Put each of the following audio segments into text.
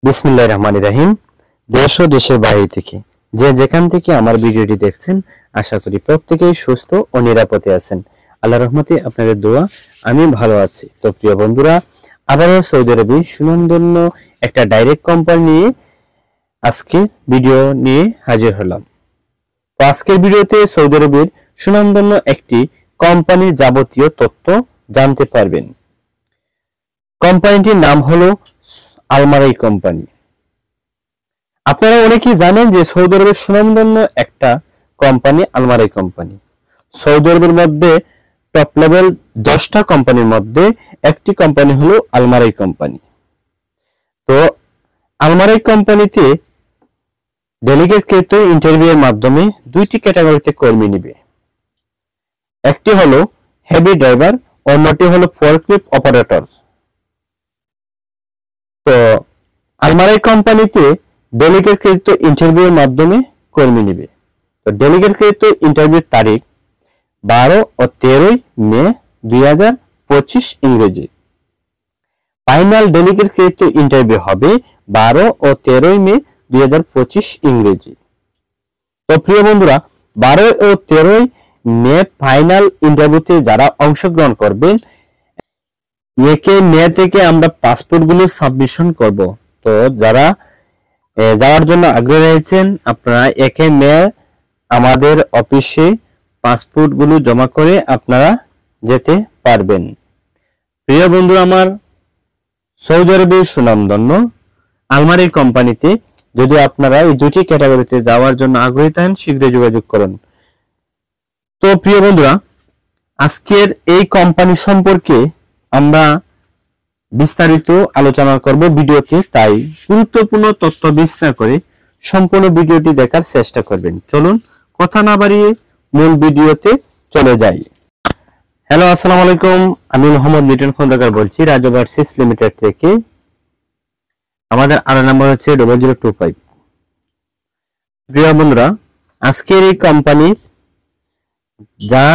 বিসমিল্লাহির রহমানির রহিম। দেশ ও দেশের বাইরে থেকে যে যেখান থেকে আমার ভিডিওটি দেখছেন, আশা করি প্রত্যেকেই সুস্থ ও নিরাপদে আছেন। আল্লাহর রহমতে আপনাদের দোয়া আমি ভালো আছি। তো প্রিয় বন্ধুরা, আবারও সৌদি আরবে সুনামধন্য একটা ডাইরেক্ট কোম্পানি নিয়ে আজকে ভিডিও নিয়ে হাজির হলাম। তো আজকের ভিডিওতে সৌদি আরবের সুনামধন্য একটি কোম্পানির যাবতীয় তথ্য জানতে পারবেন। কোম্পানিটির নাম হলো আলমারাই কোম্পানি। আপনারা অনেকেই জানেন যে সৌদি আরবের সুনামধন্য একটা কোম্পানি আলমারাই কোম্পানি। সৌদি আরবের মধ্যে টপ লেভেল 10টা কোম্পানির মধ্যে একটি কোম্পানি হলো আলমারাই কোম্পানি। তো আলমারাই কোম্পানিতে ডেলিগেটকৃত ইন্টারভিউয়ের মাধ্যমে দুইটি ক্যাটাগরিতে কর্মী নিবে। একটি হলো হেভি ড্রাইভার, অন্যটি হলো ফোর্কলিফট অপারেটর। তো আলমারাই কোম্পানিতে ডেলিগেটকৃত ইন্টারভিউয়ের মাধ্যমে কর্মী নিবে। তো ডেলিগেটকৃত ইন্টারভিউর তারিখ 12 ও 13 মে 2025 ইংরেজি। ফাইনাল ডেলিগেটকৃত ইন্টারভিউ হবে 12 ও 13 মে 2025 ইংরেজি। তো প্রিয় বন্ধুরা, 12 ও 13 মে ফাইনাল ইন্টারভিউতে যারা অংশগ্রহণ করবেন, 1 মে থেকে আমরা পাসপোর্টগুলো সাবমিশন করব। তো যারা যাওয়ার জন্য আগ্রহী রয়েছেন, আপনারা 1 মে আমাদের অফিসে পাসপোর্টগুলো জমা করে আপনারা যেতে পারবেন। প্রিয় বন্ধু আমার, সৌদি আরবের সুনামধন্য আলমারাই কোম্পানিতে যদি আপনারা এই দুটি ক্যাটাগরিতে যাওয়ার জন্য আগ্রহী থাকেন, শীঘ্রই যোগাযোগ করুন। তো প্রিয় বন্ধুরা, আজকের এই কোম্পানি সম্পর্কে আমরা বিস্তারিত আলোচনা করব ভিডিওতে, তাই গুরুত্বপূর্ণ তথ্য মিস না করে সম্পূর্ণ ভিডিওটি দেখার চেষ্টা করবেন। চলুন কথা না বাড়িয়ে মূল ভিডিওতে চলে যাই। হ্যালো, আসসালামু আলাইকুম। আমি মোহাম্মদ লিটন খন্দকার বলছি রাজ ওভারসিজ লিমিটেড থেকে। আমাদের আরো নাম্বার হচ্ছে 0025। প্রিয় বন্ধুরা, আজকের এই কোম্পানির যা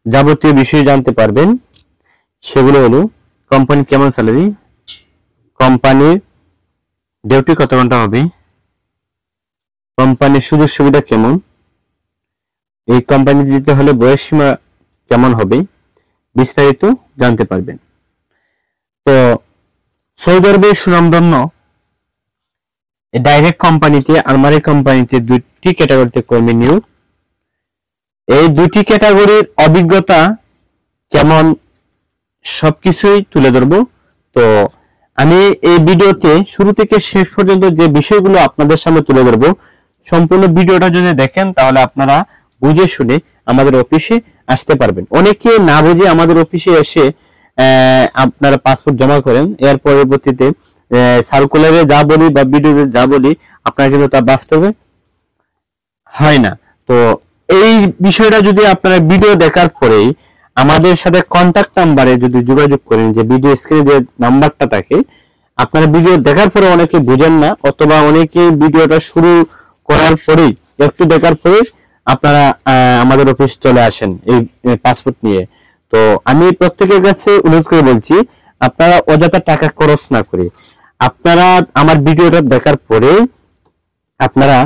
যাবতীয় বিষয় জানতে পারবেন সেগুলো হলো: কোম্পানি কেমন স্যালারি, কোম্পানির ডিউটি কত ঘন্টা হবে, কোম্পানির সুযোগ সুবিধা কেমন, এই কোম্পানি দিতে হলে বয়স সীমা কেমন হবে, বিস্তারিত জানতে পারবেন। তো সৌদি আরবের সুনামধন্য ডাইরেক্ট কোম্পানিতে আলমারাই কোম্পানিতে দুটি ক্যাটাগরিতে কর্মী নিয়োগ। এই দুটি ক্যাটাগরির অভিজ্ঞতা কেমন সবকিছুই তুলে ধরবো। তো আমি এই ভিডিওতে শুরু থেকে শেষ পর্যন্ত যে বিষয়গুলো আপনাদের সামনে তুলে ধরবো, সম্পূর্ণ ভিডিওটা যদি দেখেন তাহলে আপনারা বুঝে শুনে আমাদের অফিসে আসতে পারবেন। অনেকে না বুঝে আমাদের অফিসে এসে আপনারা পাসপোর্ট জমা করেন, এর পরবর্তীতে সার্কুলারে যা বলি বা ভিডিওতে যা বলি আপনারা কিন্তু তা বাস্তবে হয় না। তো এই বিষয়টা যদি আপনারা ভিডিও দেখার পরেই আমাদের সাথে কন্টাক্ট নাম্বারে যদি যোগাযোগ করেন, যে ভিডিও স্ক্রিনে যে নাম্বারটা থাকে, আপনারা ভিডিও দেখার পরে অনেকে বুঝেন না, অথবা অনেকে ভিডিওটা শুরু করার পরেই একটু দেখার পরে আপনারা আমাদের অফিস চলে আসেন এই পাসপোর্ট নিয়ে। তো আমি প্রত্যেকের কাছে অনুরোধ করে বলছি, আপনারা অযথা টাকা খরচ না করে আপনারা আমার ভিডিওটা দেখার পরে আপনারা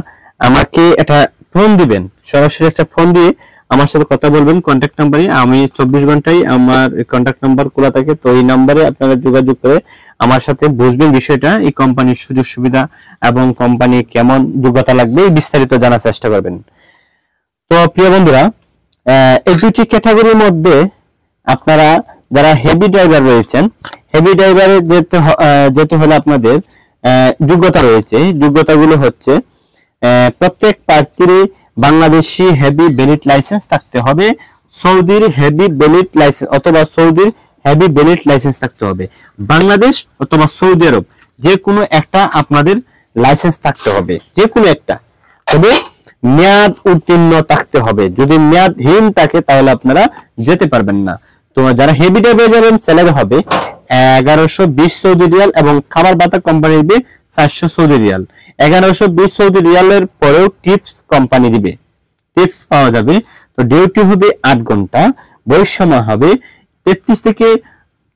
আমাকে একটা ফোন দিবেন, সরাসরি একটা ফোন দিয়ে আমার সাথে কথা বলবেন কন্ট্যাক্ট নাম্বারে। আমি 24 ঘন্টাই আমার কন্ট্যাক্ট নাম্বার খোলা থাকে। তো এই নাম্বারে আপনারা যোগাযোগ করে আমার সাথে বুঝবেন বিষয়টা, এই কোম্পানির সুযোগ সুবিধা এবং কোম্পানি কেমন যোগ্যতা লাগবে বিস্তারিত জানার চেষ্টা করবেন। তো প্রিয় বন্ধুরা, এই দুটি ক্যাটাগরির মধ্যে আপনারা যারা হেভি ড্রাইভার রয়েছেন, হেভি ড্রাইভারে যেতে হলে আপনাদের যোগ্যতা রয়েছে। যোগ্যতাগুলো হচ্ছে, প্রত্যেক প্রার্থীর বাংলাদেশি হেভি বেলিট লাইসেন্স থাকতে হবে, সৌদির হেভি বেলিট লাইসেন্স অথবা সৌদির হেভি বেলিট লাইসেন্স থাকতে হবে। বাংলাদেশ অথবা সৌদি আরব যে কোনো একটা আপনাদের লাইসেন্স থাকতে হবে, যে কোনো একটা, তবে মেয়াদ উত্তীর্ণ থাকতে হবে। যদি মেয়াদহীন থাকে তাহলে আপনারা যেতে পারবেন না। তো যারা হেভি ড্রাইভার যাবেন, স্যালারি হবে 1120 সৌদি রিয়াল এবং খাবার ভাতা কোম্পানি দিবে 400 সৌদি রিয়াল। 1120 সৌদি রিয়ালের পরেও টিপস কোম্পানি দিবে, টিপস পাওয়া যাবে। তো ডিউটি হবে 8 ঘন্টা, বয়স সীমা হবে 33 থেকে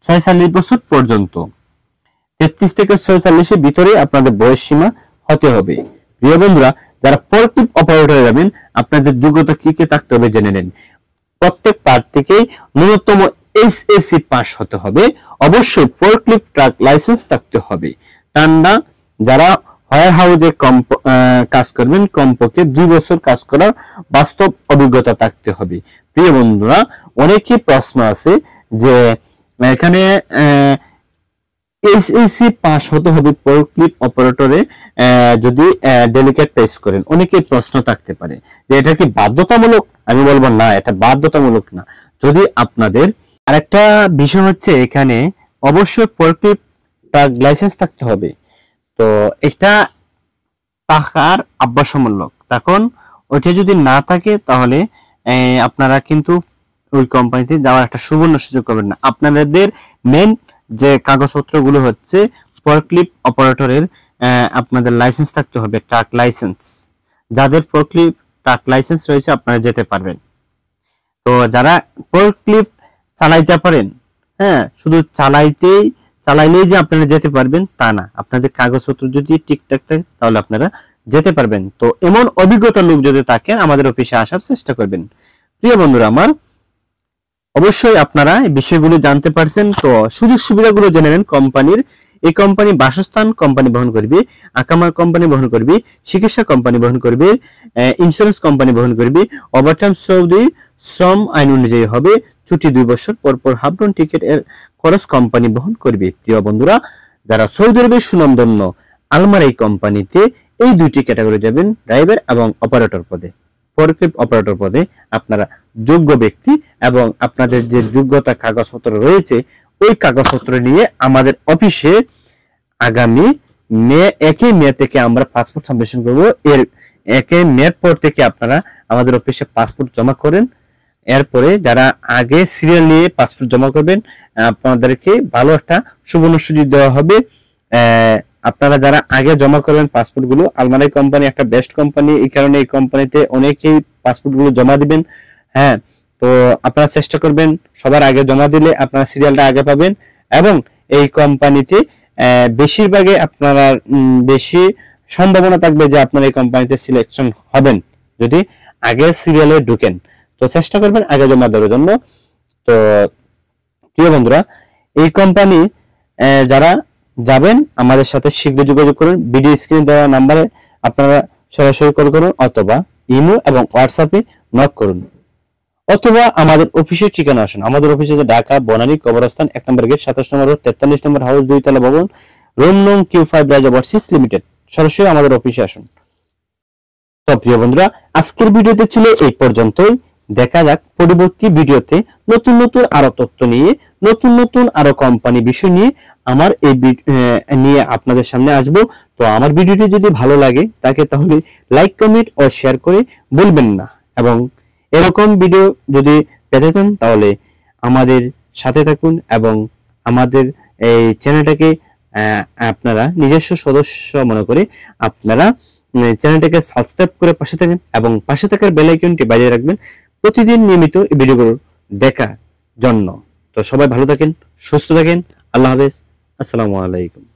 46 বছর পর্যন্ত। 33 থেকে 46 এর ভিতরে আপনাদের বয়স সীমা হতে হবে। প্রিয় বন্ধুরা, যারা ফোরক্লিফট অপারেটরে যাবেন আপনাদের যোগ্যতা কি কি থাকতে হবে জেনে নেন। প্রত্যেক প্রার্থীকে ন্যূনতম এসএসসি পাস হতে হবে। অবশ্যই ফোরক্লিফট ট্রাক লাইসেন্স থাকতে হবে। টান্ডা যারা ওয়্যার হাউসে কাজ করবেন কমপক্ষে 2 বছর কাজ করার বাস্তব অভিজ্ঞতা থাকতে হবে। প্রিয় বন্ধুরা, অনেকই প্রশ্ন আছে যে এখানে এসএসসি পাস হতে হবে ফোরক্লিফট অপারেটরে যদি ডেলিকেট পেস করেন। অনেকেই প্রশ্ন থাকতে পারে যে এটা কি বাধ্যতামূলক। আমি বলবো না, এটা বাধ্যতামূলক না। যদি আপনাদের আরেকটা বিষয় হচ্ছে এখানে অবশ্যই ফোরক্লিফট ট্রাক লাইসেন্স থাকতে হবে। তো এটা থাকার আবশ্যকমূলক। তখন ওইটা যদি না থাকে তাহলে আপনারা কিন্তু ওই কোম্পানিতে যাওয়ার একটা সুবর্ণ সুযোগ পাবেন না। আপনাদের মেন যে কাগজপত্রগুলো হচ্ছে ফোরক্লিফট অপারেটরের আপনাদের লাইসেন্স থাকতে হবে, ট্রাক লাইসেন্স। যাদের ফোরক্লিফট ট্রাক লাইসেন্স রয়েছে আপনারা যেতে পারবেন। তো যারা ফোরক্লিফট চালাইতে পারেন, হ্যাঁ, শুধু চালাইলেই যে আপনারা যেতে পারবেন তা না। আপনাদের কাগজপত্র যদি ঠিকঠাক থাকে তাহলে আপনারা যেতে পারবেন। তো এমন অভিজ্ঞতার লোক যদি থাকেন আমাদের অফিসে আসার চেষ্টা করবেন। প্রিয় বন্ধুরা আমার, অবশ্যই আপনারা এই বিষয়গুলো জানতে পারছেন। তো সুযোগ সুবিধাগুলো জেনে নেন কোম্পানির। এই কোম্পানি বাসস্থান কোম্পানি বহন করবে, আকামার কোম্পানি বহন করবে, চিকিৎসা কোম্পানি বহন করবে, ইন্স্যুরেন্স কোম্পানি বহন করবে। ওভারটাইম সৌদি শ্রম আইন অনুযায়ী হবে। ছুটি 2 বছর পর পর হাফডন টিকিট এর খরচ কোম্পানি বহন করবে। প্রিয় বন্ধুরা, যারা সৌদি আরবের সুনামধন্য আলমারাই কোম্পানিতে এই দুইটি ক্যাটাগরি যাবেন, ড্রাইভার এবং অপারেটর পদে। ফোরক্লিফট অপারেটর পদে আপনারা যোগ্য ব্যক্তি এবং আপনাদের যে যোগ্যতা কাগজপত্র রয়েছে ওই কাগজপত্র নিয়ে আমাদের অফিসে আগামী 1 মে থেকে আমরা পাসপোর্ট সাবমিশন করব। এর 1 মে পর থেকে আপনারা আমাদের অফিসে পাসপোর্ট জমা করেন। এরপরে যারা আগে সিরিয়াল নিয়ে পাসপোর্ট জমা করবেন আপনাদেরকে ভালো একটা সুবর্ণ সুযোগ দেওয়া হবে। আপনারা যারা আগে জমা করবেন পাসপোর্ট গুলো, আলমারাই কোম্পানি একটা বেস্ট কোম্পানি, এই কারণে এই কোম্পানিতে অনেকেই পাসপোর্ট গুলো জমা দিবেন। হ্যাঁ, তো আপনারা চেষ্টা করবেন সবার আগে জমা দিলে আপনারা সিরিয়ালটা আগে পাবেন এবং এই কোম্পানিতে বেশিরভাগে আপনারা বেশি সম্ভাবনা থাকবে যে আপনারা এই কোম্পানিতে সিলেকশন হবেন যদি আগে সিরিয়ালে ঢুকেন। তো চেষ্টা করবেন আগে জমা দেওয়ার জন্য। তো প্রিয় বন্ধুরা, এই কোম্পানি যারা যাবেন আমাদের সাথে শীঘ্র যোগাযোগ করুন। ভিডিও স্ক্রিনে দেওয়া নাম্বারে আপনারা সরাসরি কল করুন অথবা ইমো এবং হোয়াটসঅ্যাপে নক করুন অথবা আমাদের অফিসের ঠিকানা আসুন। আমাদের অফিস হচ্ছে ঢাকা বনানী কবরস্থান 1 নম্বর গেট 27 নম্বর রোড 43 নম্বর হাউস 2 তলা ভবন রুম নং Q5 রাজা ওভারসিজ লিমিটেড। সরাসরি আমাদের অফিসে আসুন। তো প্রিয় বন্ধুরা, আজকের ভিডিওতে ছিল এই পর্যন্তই। দেখা যাক পরবর্তী ভিডিওতে নতুন নতুন আরো তথ্য নিয়ে, নতুন নতুন আরো কোম্পানি বিষয় নিয়ে আমার এই নিয়ে আপনাদের সামনে আসবো। তো আমার ভিডিওটি যদি ভালো লাগে তাকে তাহলে লাইক কমেন্ট ও শেয়ার করে বলবেন না। এবং এরকম ভিডিও যদি পেতে চান তাহলে আমাদের সাথে থাকুন এবং আমাদের এই চ্যানেলটাকে আপনারা নিজস্ব সদস্য মনে করে আপনারা চ্যানেলটাকে সাবস্ক্রাইব করে পাশে থাকেন এবং পাশে থাকার বেল আইকনটি বাজিয়ে রাখবেন প্রতিদিন নিয়মিত এই ভিডিওগুলো দেখার জন্য। তো সবাই ভালো থাকেন, সুস্থ থাকেন। আল্লাহ হাফেজ, আসসালামু আলাইকুম।